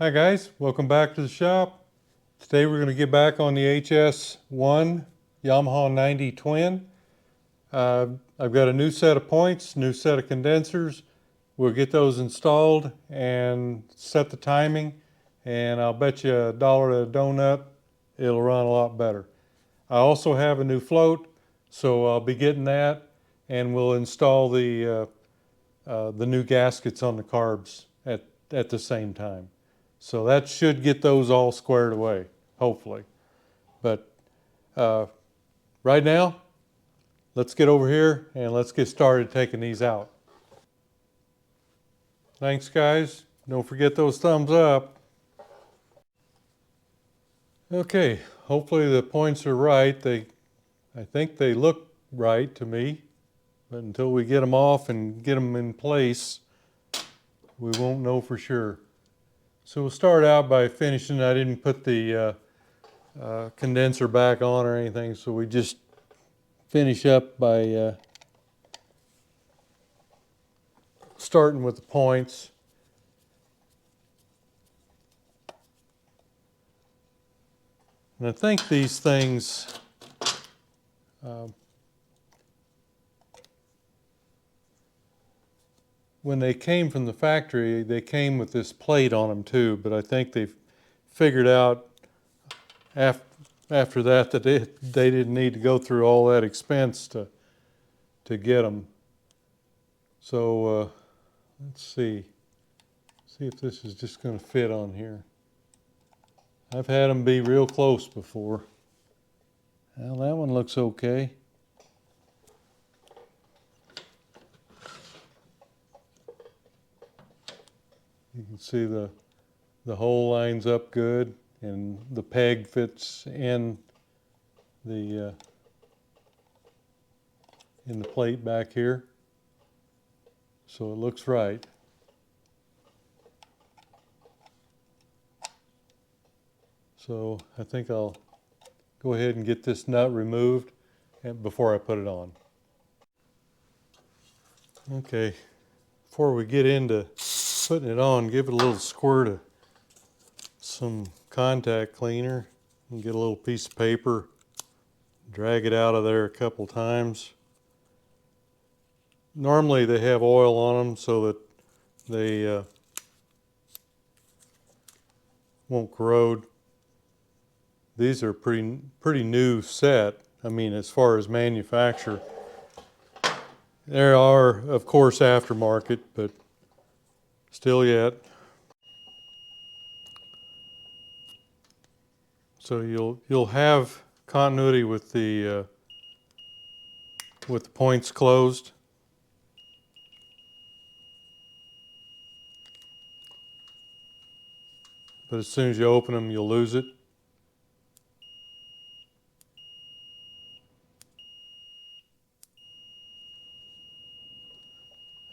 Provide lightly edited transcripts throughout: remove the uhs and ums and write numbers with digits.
Hi guys, welcome back to the shop. Today we're going to get back on the HS1 Yamaha 90 Twin. I've got a new set of points, new set of condensers. We'll get those installed and set the timing, and I'll bet you $1 a donut it'll run a lot better. I also have a new float, so I'll be getting that, and we'll install the new gaskets on the carbs at the same time. So that should get those all squared away, hopefully. But right now, let's get over here and let's get started taking these out. Thanks guys. Don't forget those thumbs up. Okay, hopefully the points are right. I think they look right to me, but until we get them off and get them in place, we won't know for sure. So we'll start out by finishing. I didn't put the condenser back on or anything, so we just finish up by starting with the points. And I think these things when they came from the factory, they came with this plate on them too, but I think they've figured out after that they didn't need to go through all that expense to get them. So let's see if this is just going to fit on here. I've had them be real close before. Well, that one looks okay. You can see the hole lines up good, and the peg fits in the plate back here, so it looks right. So I think I'll go ahead and get this nut removed before I put it on. Okay, before we get into putting it on, give it a little squirt of some contact cleaner and get a little piece of paper, drag it out of there a couple times. Normally they have oil on them so that they won't corrode. These are pretty new set. I mean, as far as manufacture. There are, of course, aftermarket, but still yet. So you'll have continuity with the points closed. But as soon as you open them, you'll lose it.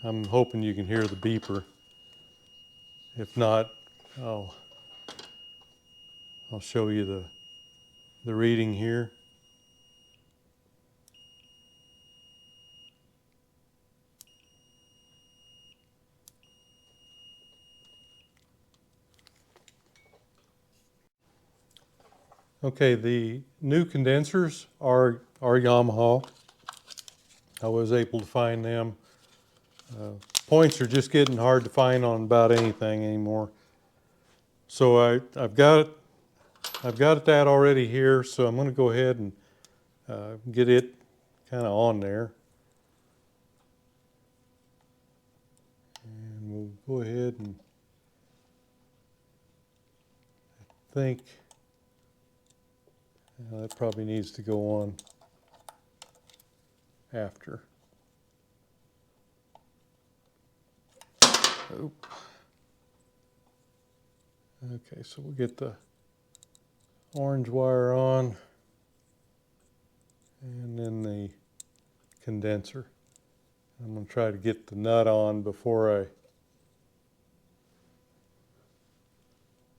I'm hoping you can hear the beeper. If not, I'll show you the reading here. Okay, the new condensers are Yamaha. I was able to find them. Points are just getting hard to find on about anything anymore. So I've got that already here, so I'm going to go ahead and get it kind of on there. And we'll go ahead and I think that probably needs to go on after. Oop. Okay, so we'll get the orange wire on and then the condenser. I'm going to try to get the nut on before I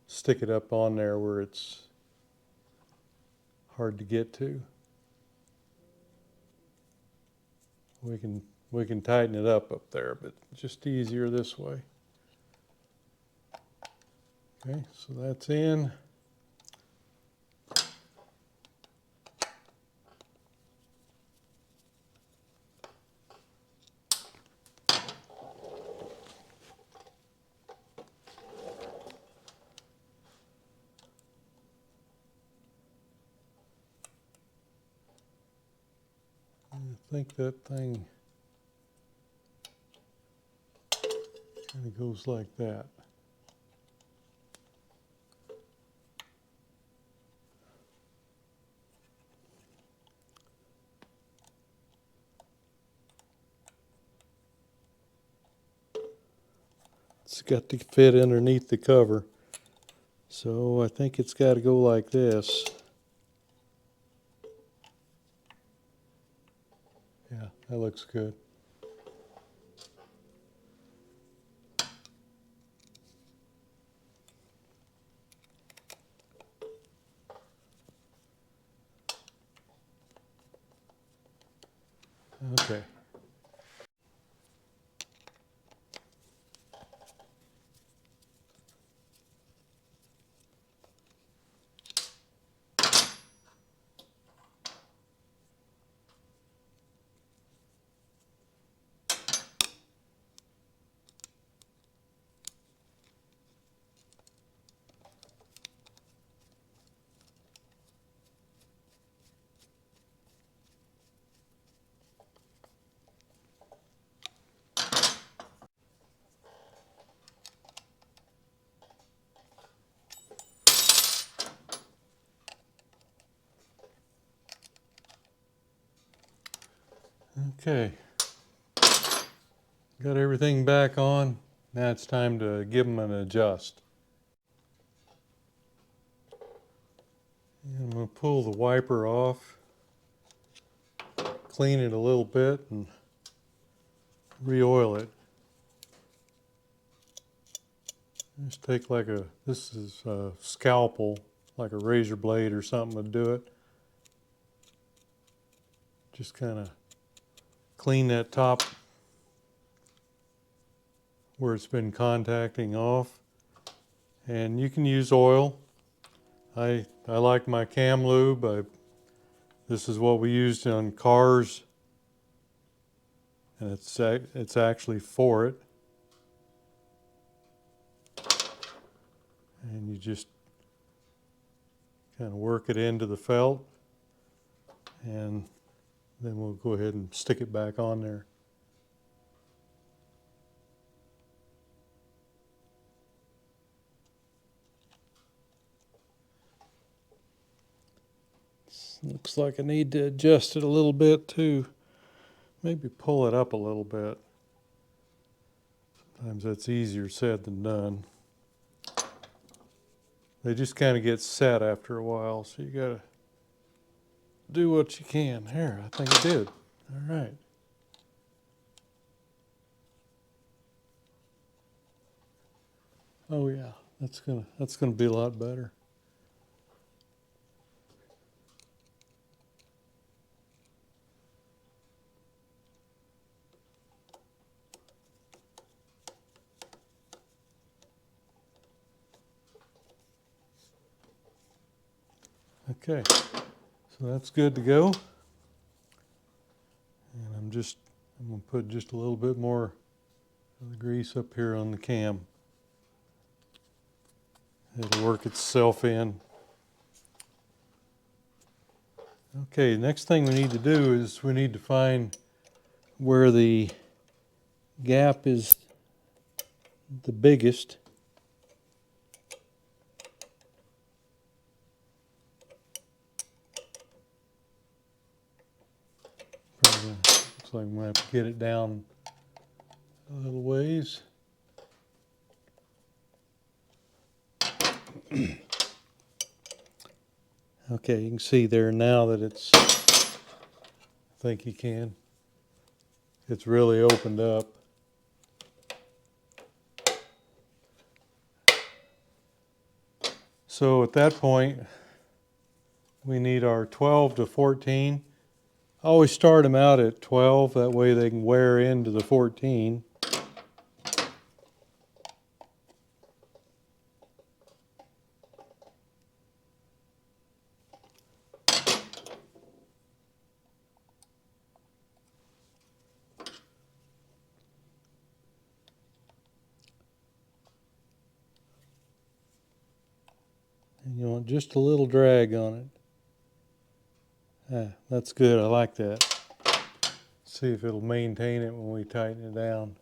stick it up on there where it's hard to get to. We can tighten it up there, but just easier this way. Okay, so that's in. I think that thing kind of goes like that. It's got to fit underneath the cover. So I think it's got to go like this. Yeah, that looks good. Okay. Okay. Got everything back on. Now it's time to give them an adjust. And I'm going to pull the wiper off, clean it a little bit, and re-oil it. Just take this is a scalpel, like a razor blade or something to do it. Just kind of clean that top where it's been contacting off. And you can use oil. I like my cam lube. This is what we used on cars, and it's actually for it. And you just kind of work it into the felt, and then we'll go ahead and stick it back on there. Looks like I need to adjust it a little bit too. Maybe pull it up a little bit. Sometimes that's easier said than done. They just kind of get set after a while, so you gotta do what you can. Here, I think I did. All right. Oh yeah, that's gonna be a lot better. Okay, so that's good to go. And I'm gonna put just a little bit more of the grease up here on the cam. It'll work itself in. Okay, next thing we need to do is we need to find where the gap is the biggest. Looks like I'm going to have to get it down a little ways. Okay, you can see there now that it's, I think you can, it's really opened up. So at that point, we need our 12 to 14. I always start them out at 12, that way they can wear into the 14. You want just a little drag on it. That's good, I like that. See if it'll maintain it when we tighten it down.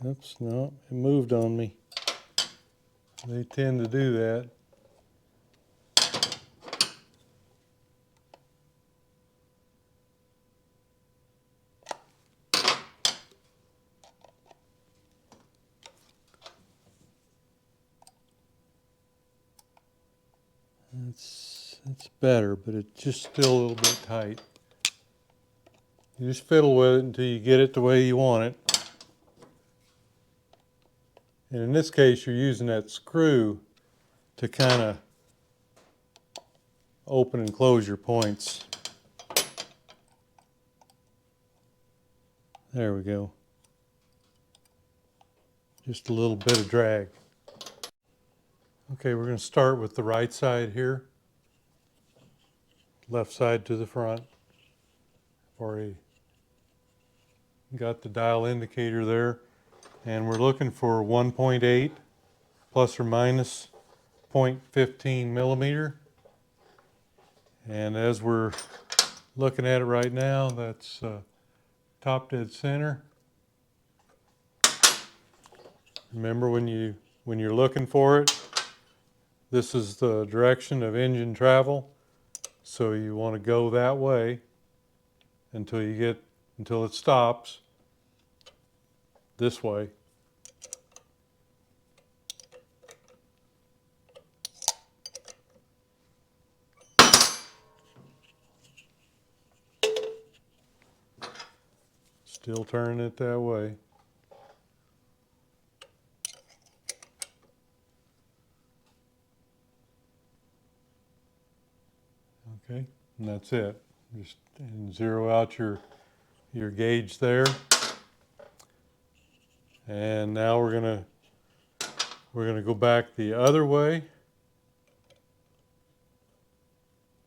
Oops, no, it moved on me. They tend to do that. It's better, but it's just still a little bit tight. You just fiddle with it until you get it the way you want it. And in this case, you're using that screw to kind of open and close your points. There we go. Just a little bit of drag. Okay, we're going to start with the right side here. Left side to the front. Already got the dial indicator there. And we're looking for 1.8 plus or minus 0.15 millimeter. And as we're looking at it right now, that's top dead center. Remember when you're looking for it, this is the direction of engine travel. So you want to go that way until it stops this way. Still turning it that way. Okay, and that's it. Just zero out your gauge there. And now we're gonna go back the other way.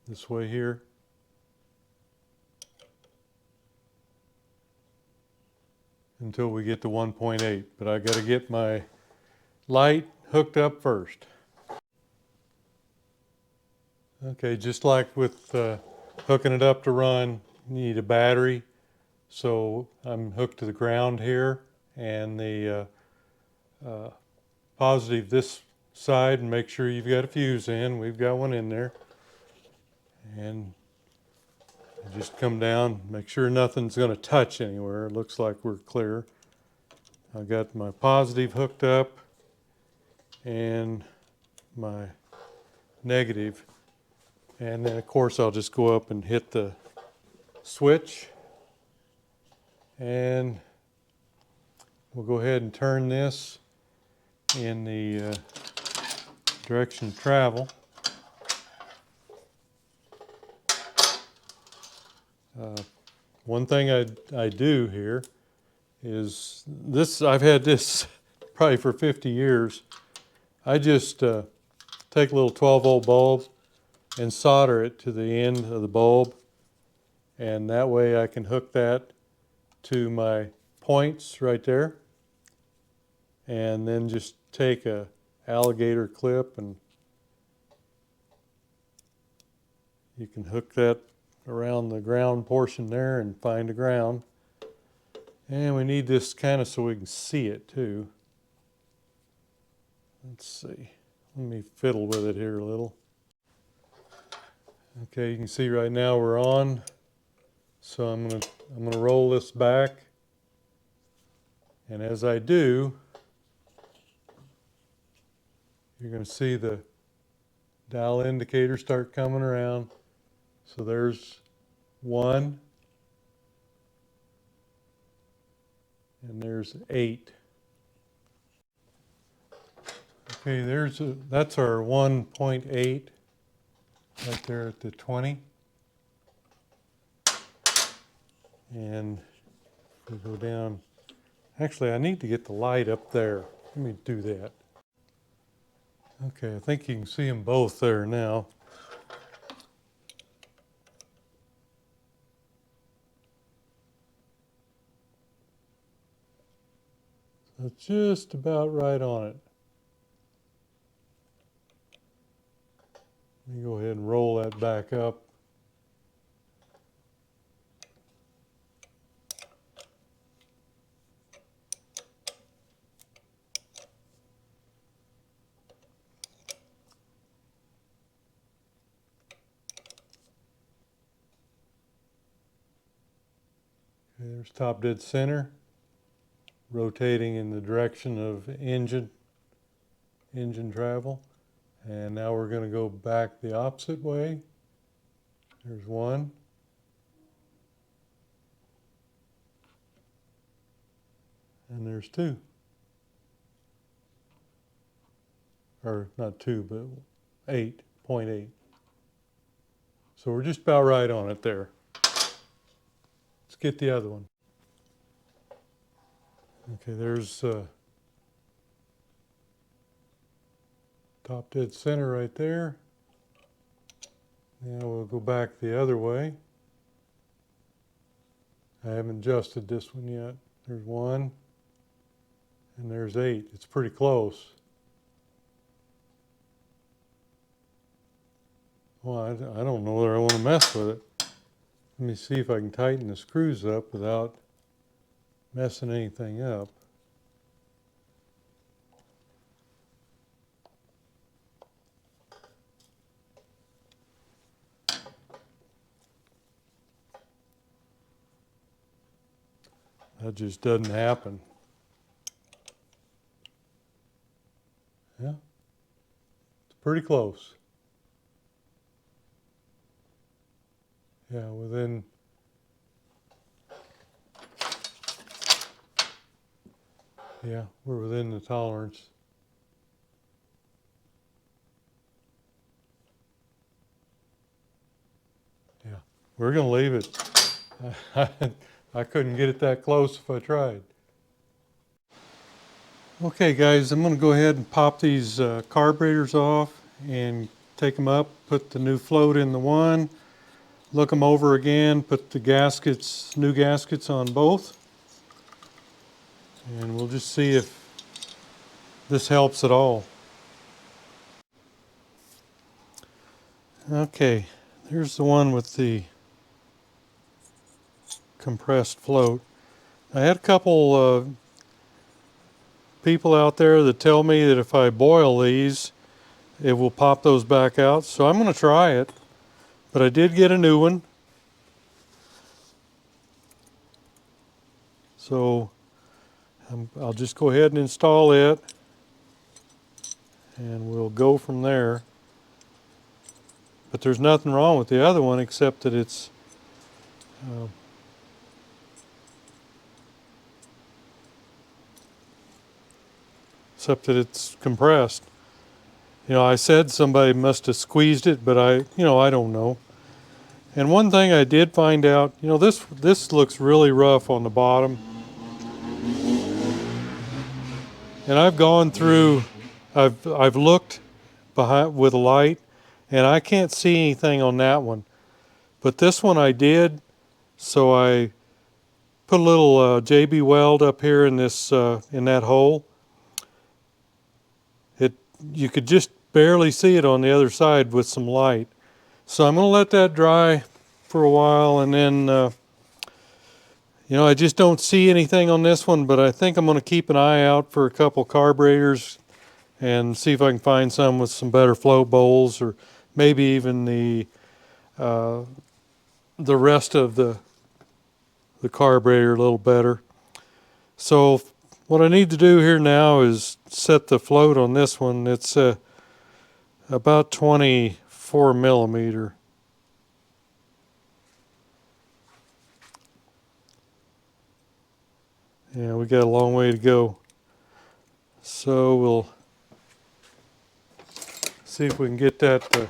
This way here. Until we get to 1.8, but I got to get my light hooked up first. Okay, just like with hooking it up to run, you need a battery. So I'm hooked to the ground here, and the positive this side, and make sure you've got a fuse in. We've got one in there. And just come down, make sure nothing's going to touch anywhere. It looks like we're clear. I've got my positive hooked up and my negative. And then of course I'll just go up and hit the switch. And we'll go ahead and turn this in the direction of travel. One thing I do here is this, I've had this probably for 50 years. I just take a little 12-volt bulb and solder it to the end of the bulb, and that way I can hook that to my points right there, and then just take a alligator clip and you can hook that around the ground portion there and find the ground. And we need this kind of so we can see it too. Let's see. Let me fiddle with it here a little. Okay, you can see right now we're on. So I'm gonna roll this back. And as I do, you're gonna see the dial indicator start coming around. So there's 1, and there's 8. Okay, that's our 1.8 right there at the 20. And if we go down, actually I need to get the light up there. Let me do that. Okay, I think you can see them both there now. That's just about right on it. Let me go ahead and roll that back up. Okay, there's top dead center, rotating in the direction of engine travel. And now we're going to go back the opposite way. There's one. And there's two. Or not two, but 8.8. So we're just about right on it there. Let's get the other one. Okay, there's top dead center right there. Now we'll go back the other way. I haven't adjusted this one yet. There's one, and there's 8. It's pretty close. Well, I don't know whether I want to mess with it. Let me see if I can tighten the screws up without messing anything up. That just doesn't happen. Yeah, it's pretty close. Yeah, we're within the tolerance. Yeah, we're going to leave it. I couldn't get it that close if I tried. Okay guys, I'm going to go ahead and pop these carburetors off and take them up, put the new float in the one, look them over again, put the gaskets, new gaskets on both, and we'll just see if this helps at all. Okay, there's the one with the compressed float. I had a couple people out there that tell me that if I boil these, it will pop those back out. So I'm going to try it, but I did get a new one. So I'll just go ahead and install it, and we'll go from there. But there's nothing wrong with the other one except that it's compressed. You know, I said somebody must have squeezed it, but I don't know. And one thing I did find out, this looks really rough on the bottom. And I've gone through, I've looked behind with a light, and I can't see anything on that one. But this one I did, so I put a little JB weld up here in this in that hole. You could just barely see it on the other side with some light. So I'm going to let that dry for a while, and then I just don't see anything on this one, but I think I'm going to keep an eye out for a couple carburetors and see if I can find some with some better float bowls, or maybe even the rest of the carburetor a little better. So what I need to do here now is set the float on this one. It's about 24 millimeter. Yeah, we got a long way to go. So we'll see if we can get that to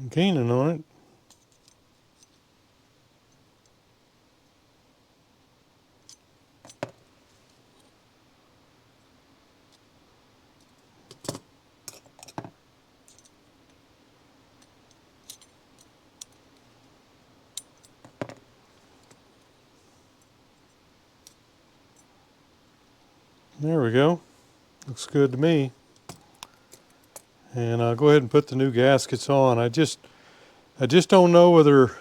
I'm gaining on it. There we go. Looks good to me. And I'll go ahead and put the new gaskets on. I just don't know whether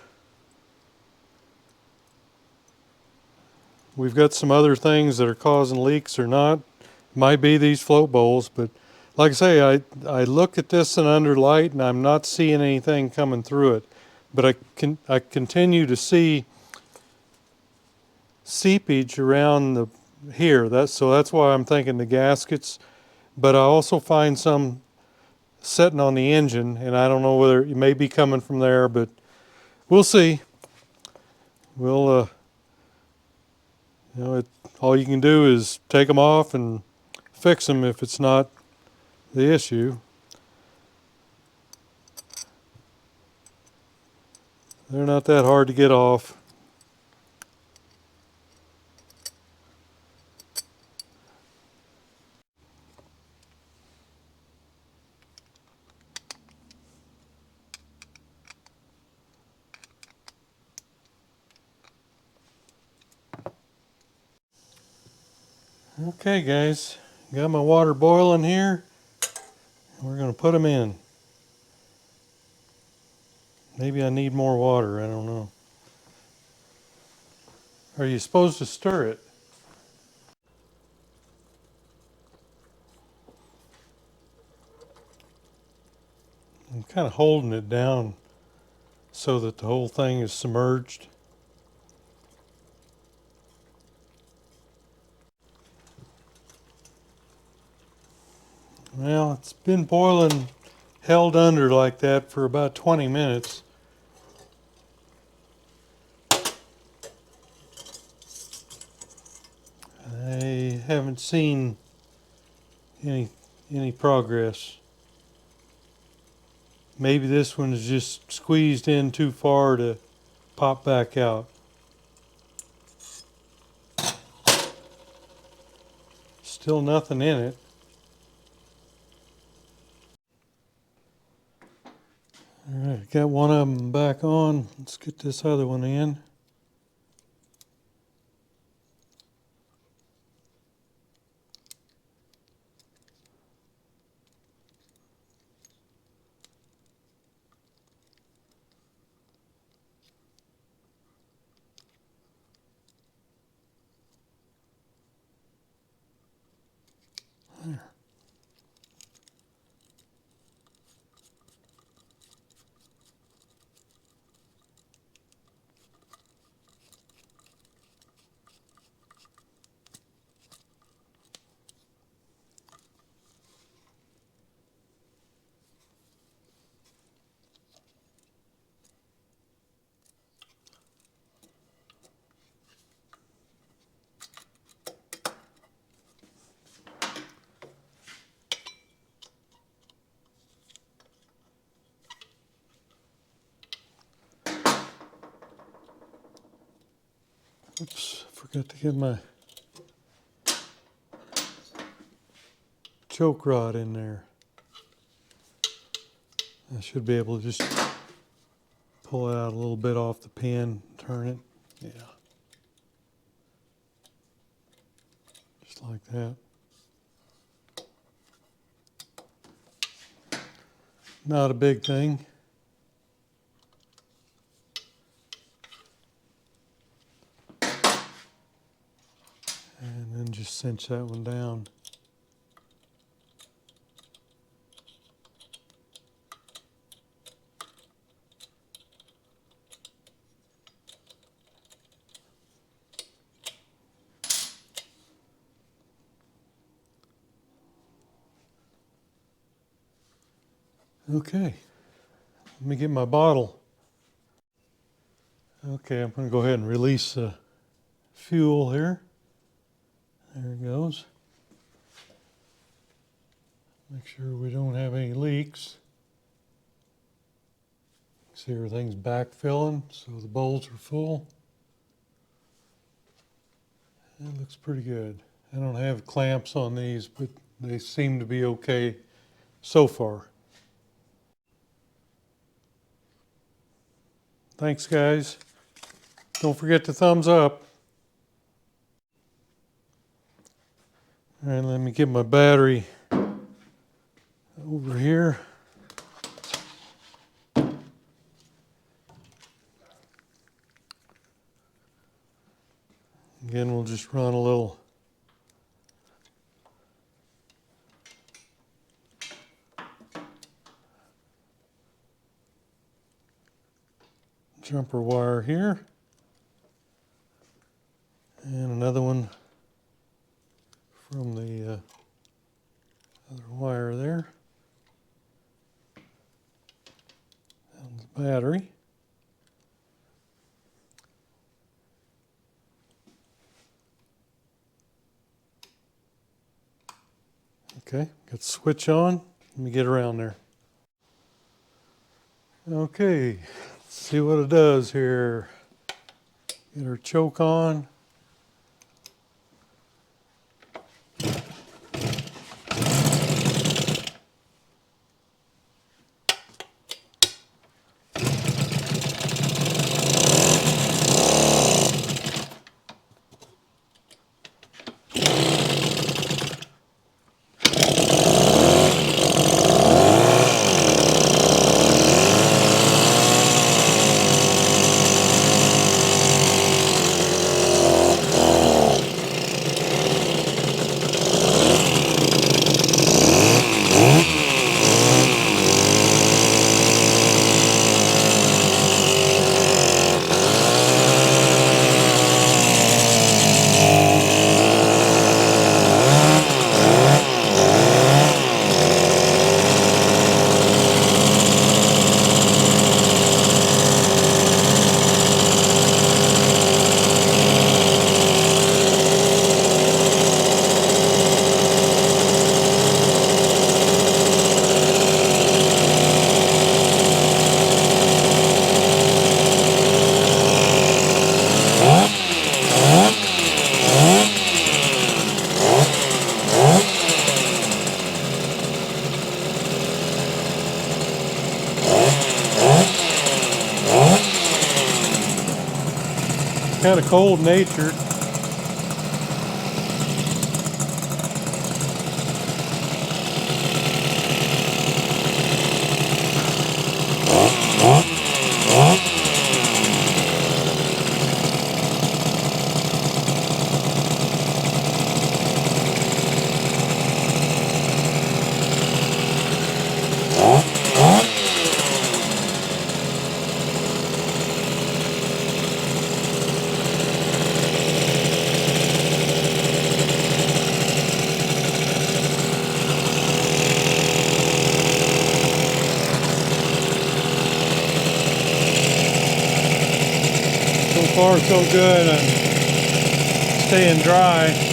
we've got some other things that are causing leaks or not. Might be these float bowls, but like I say, I look at this in under light and I'm not seeing anything coming through it. But I continue to see seepage around here. So that's why I'm thinking the gaskets. But I also find some sitting on the engine, and I don't know whether it may be coming from there, but we'll see. We'll, all you can do is take them off and fix them if it's not the issue. They're not that hard to get off. Okay guys, got my water boiling here. We're going to put them in. Maybe I need more water, I don't know. Are you supposed to stir it? I'm kind of holding it down so that the whole thing is submerged. Well, it's been boiling, held under like that for about 20 minutes. I haven't seen any progress. Maybe this one is just squeezed in too far to pop back out. Still nothing in it. Alright, got one of them back on. Let's get this other one in. There. Oops, forgot to get my choke rod in there. I should be able to just pull it out a little bit off the pin, turn it. Yeah. Just like that. Not a big thing. And then just cinch that one down. Okay, let me get my bottle. Okay, I'm going to go ahead and release the fuel here. There it goes. Make sure we don't have any leaks. See, everything's backfilling, so the bowls are full. It looks pretty good. I don't have clamps on these, but they seem to be okay so far. Thanks, guys. Don't forget to thumbs up. All right, let me get my battery over here. Again, we'll just run a little jumper wire here, and another one from the other wire there, and the battery. Okay, got the switch on. Let me get around there. Okay, let's see what it does here. Get our choke on. Kind of cold-natured. So far, so good. I'm staying dry.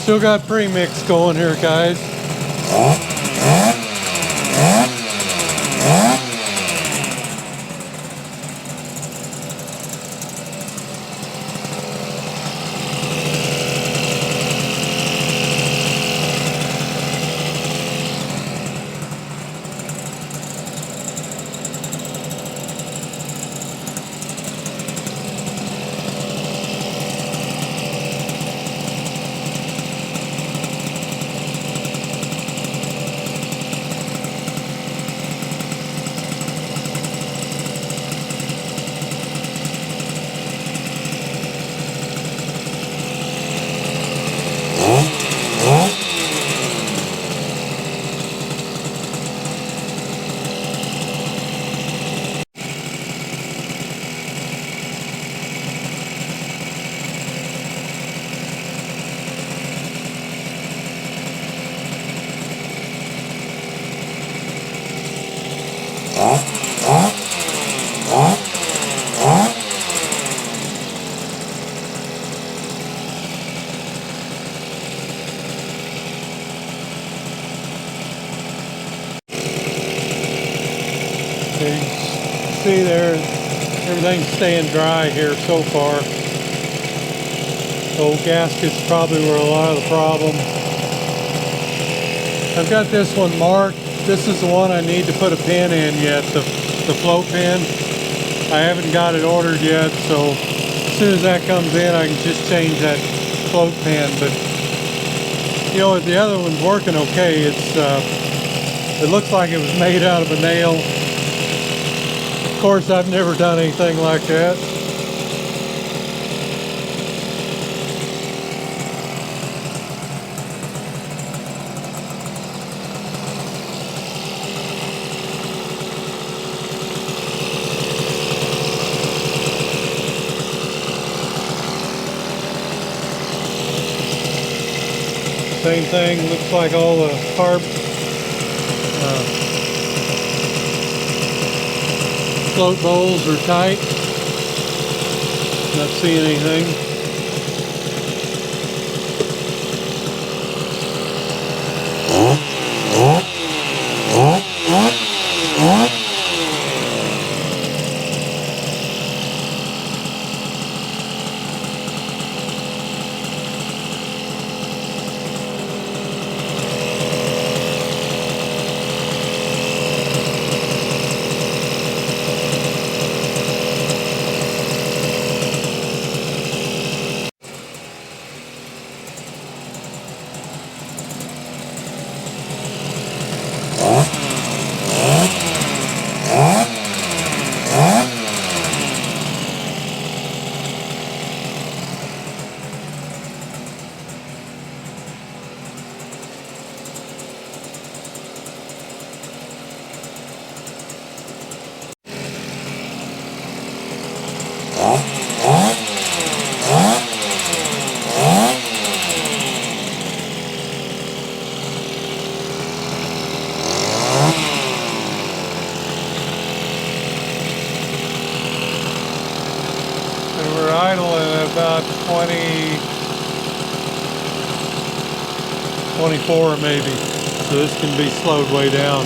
Still got pre-mix going here, guys. See there, everything's staying dry here so far. Old gaskets probably were a lot of the problem. I've got this one marked. This is the one I need to put a pin in yet, the float pin. I haven't got it ordered yet, so as soon as that comes in, I can just change that float pin. But you know, the other one's working okay. It looks like it was made out of a nail. Of course, I've never done anything like that. Same thing, looks like all the carb float bowls are tight. Not seeing anything. And we're idling at about 24 maybe, so this can be slowed way down.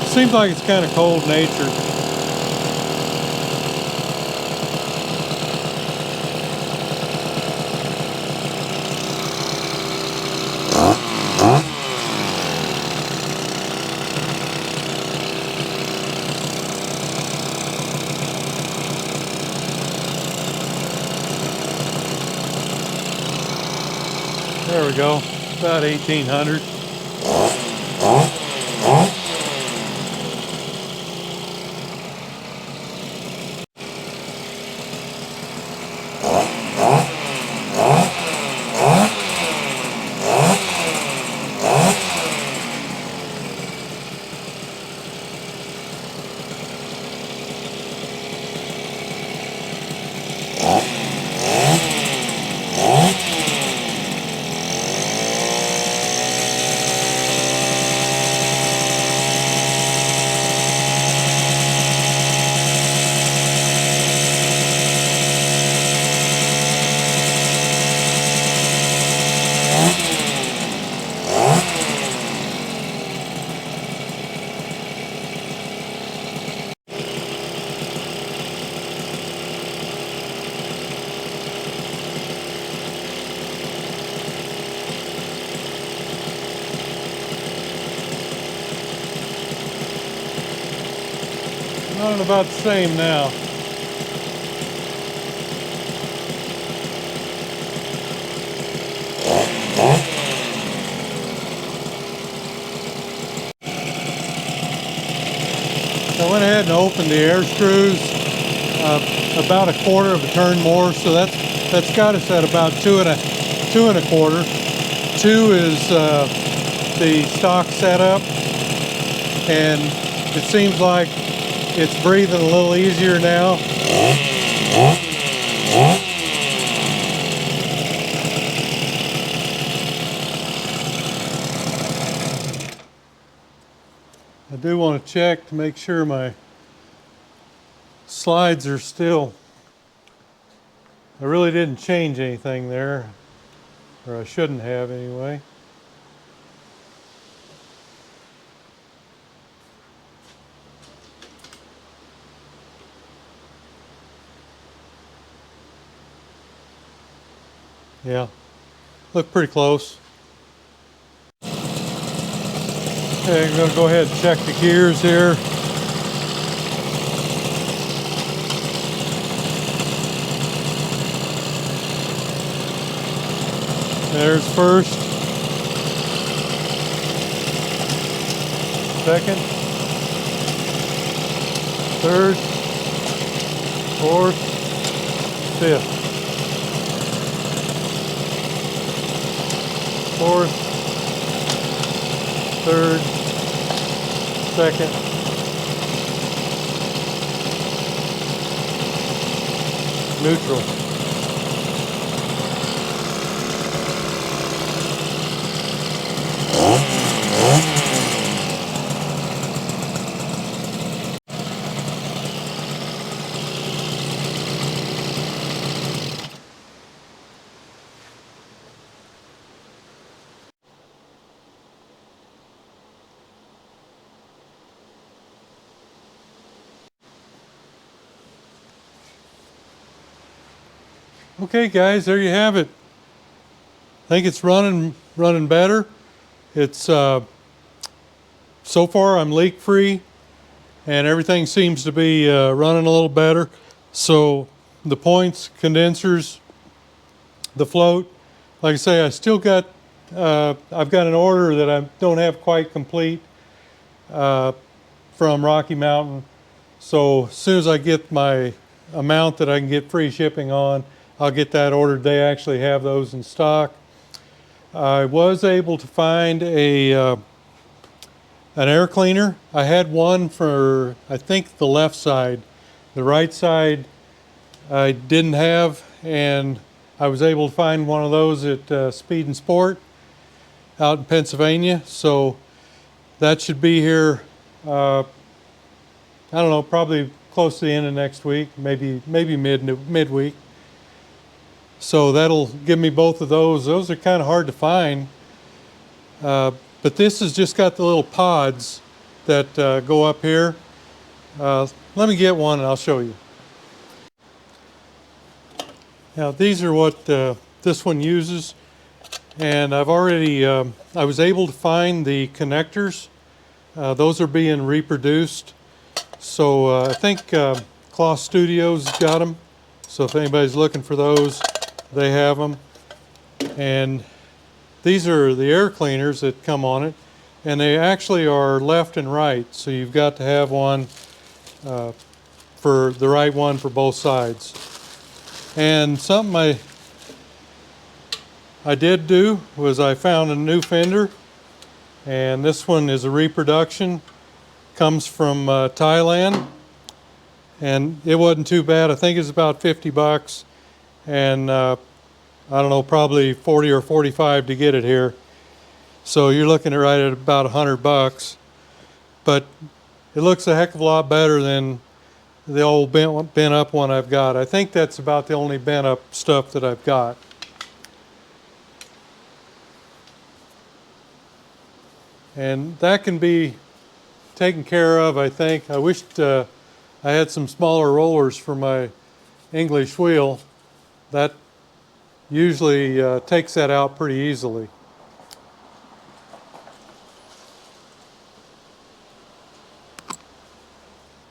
Seems like it's kind of cold natured. There we go, about 1800. Running about the same now. I went ahead and opened the air screws about a quarter of a turn more, so that's got us at about two and a quarter. 2 is the stock setup, and it seems like it's breathing a little easier now. I do want to check to make sure my slides are still. I really didn't change anything there, or I shouldn't have anyway. Yeah, look pretty close. Okay, I'm going to go ahead and check the gears here. There's first, second, third, fourth, fifth, fourth, third, second, neutral. Okay guys, there you have it. I think it's running better. It's so far I'm leak free and everything seems to be running a little better. So the points, condensers, the float, like I say, I still got I've got an order that I don't have quite complete from Rocky Mountain. So as soon as I get my amount that I can get free shipping on, I'll get that ordered. They actually have those in stock. I was able to find an air cleaner. I had one for, I think, the left side. The right side I didn't have, and I was able to find one of those at Speed and Sport out in Pennsylvania. So that should be here, I don't know, probably close to the end of next week, maybe midweek. So that'll give me both of those. Those are kind of hard to find. But this has just got the little pods that go up here. Let me get one and I'll show you. Now these are what this one uses. And I've already, I was able to find the connectors. Those are being reproduced. So I think Cloth Studios got them. So if anybody's looking for those, they have them. And these are the air cleaners that come on it, and they actually are left and right, so you've got to have one for the right one for both sides. And something I did do was I found a new fender, and this one is a reproduction, comes from Thailand, and it wasn't too bad. I think it's about 50 bucks. And I don't know, probably 40 or 45 to get it here. So you're looking at right at about 100 bucks. But it looks a heck of a lot better than the old bent up one I've got. I think that's about the only bent up stuff that I've got. And that can be taken care of, I think. I wished I had some smaller rollers for my English wheel. That usually takes that out pretty easily.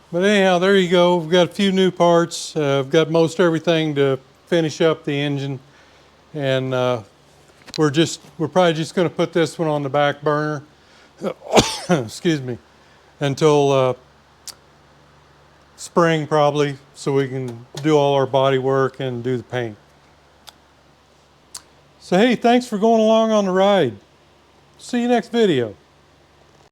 But anyhow, there you go. We've got a few new parts. I've got most everything to finish up the engine, and we're probably just going to put this one on the back burner. Excuse me, until spring probably, so we can do all our body work and do the paint. So hey, thanks for going along on the ride. See you next video.